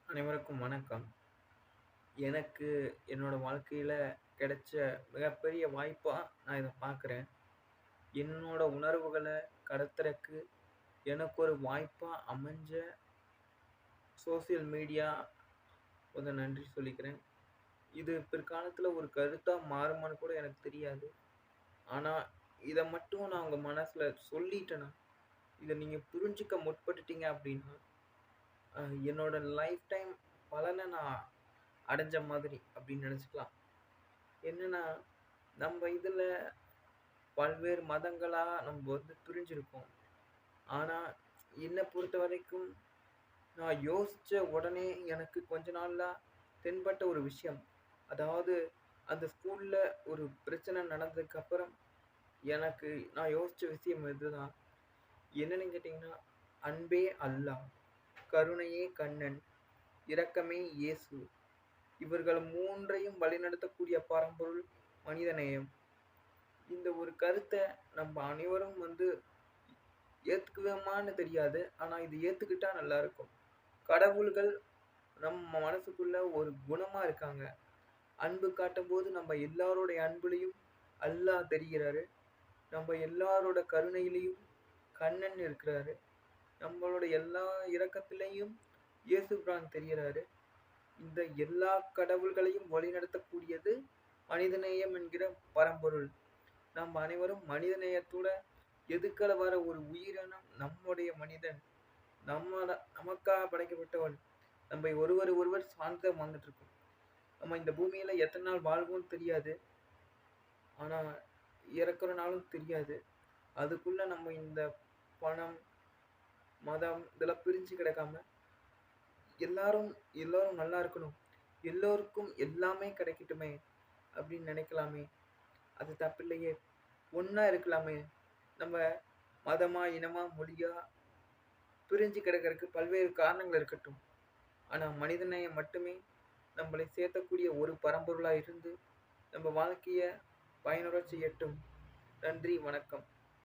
அனைவருக்கும் வணக்கம். எனக்கு என்னோட வாழ்க்கையில கிடைச்ச மிகப்பெரிய வாய்ப்பா நான் இத பார்க்குறேன். என்னோட உணர்வுகள கடத்துறக்கு எனக்கு ஒரு வாய்ப்பா அமைஞ்ச சோசியல் மீடியா நன்றி சொல்லிக்கிறேன். இது பிற்காலத்துல ஒரு கருத்தா மாறுமான்னு கூட எனக்கு தெரியாது. ஆனா, இத மட்டும் நான் உங்க மனசுல சொல்லிட்டேன்னா, இத நீங்க புரிஞ்சுக்க முற்பட்டுட்டீங்க அப்டின்னா, அ என்னோட லைஃப் டைம் பலன நான் அடைஞ்ச மாதிரி அப்டின்னு நெனச்சுக்கலாம். என்னன்னா, நம்ம இதுல பல்வேறு மதங்களா நம்ம பிரிஞ்சிருக்கோம். ஆனா, என்ன பொறுத்தவரைக்கும் நான் யோசிச்ச உடனே எனக்கு கொஞ்ச நாள்ல தென்பட்ட ஒரு விஷயம். அதாவது அந்த ஸ்கூல்ல ஒரு பிரச்சனை நடந்ததுக்கு அப்புறம் எனக்கு நான் யோசிச்ச விஷயம் இதுதான். என்னன்னு கேட்டீங்கன்னா, "அன்பே அல்லாஹ், கருணையே கண்ணன், இரக்கமே இயேசு. இவர்கள் 3யும் வழிநடத்தக்கூடிய பரம்பொருள் மனிதநேயம்." இந்த ஒரு கருத்த நம்ம அனைவரும் ஏத்துக்குவோமான்னு தெரியாது. ஆனா இது ஏத்துக்கிட்டா நல்லா இருக்கும். கடவுள்கள் நம்ம மனசுக்குள்ள ஒரு குணமா இருக்காங்க. அன்பு காட்டும்போது நம்ம எல்லாருடைய அன்புலயும் அல்லாஹ் தெரிகிறாரு. நம்ம எல்லாரோட கருணையிலயும் கண்ணன் இருக்கிறாரு. நம்மளோட எல்லா இரக்கத்திலயும் இயேசு பிரான் தெரிகிறாரு. இந்த எல்லா கடவுள்களையும் வழிநடத்தக்கூடியது மனிதநேயம் என்கிற பரம்பொருள். நம்ம அனைவரும் மனிதநேயத்தோட எதுக்கல வர ஒரு உயிரினம் நம்முடைய மனிதன். நமக்காக படைக்கப்பட்டவன். நம்ம ஒருவர் சார்ந்து தான் வாழ்ந்துட்டு இருக்கோம். நம்ம இந்த பூமியில எத்தன நாள் வாழ்வோம்னு தெரியாது. ஆனா இறக்குற நாளும் தெரியாது. அதுக்குள்ள நம்ம இந்த பணம், மதம் இதெல்லாம் பிரிஞ்சு கிடக்காம எல்லாரும் எல்லாரும் நல்லா இருக்கணும். எல்லோருக்கும் எல்லாமே கிடைக்கட்டுமே அப்படின்னு நினைக்கலாமே. அது தப்பில்லையே. ஒண்ணா இருக்கலாமே. நம்ம மதமா, இனமா, மொழியா பிரிஞ்சு கிடக்கறதுக்கு பல்வேறு காரணங்கள் இருக்கட்டும். ஆனா மனிதநேயம் மட்டுமே நம்மளை சேர்த்தக்கூடிய ஒரு பரம்பொருளா இருந்து நம்ம வாழ்க்கைய பயனுறச் செய்யட்டும். நன்றி, வணக்கம்.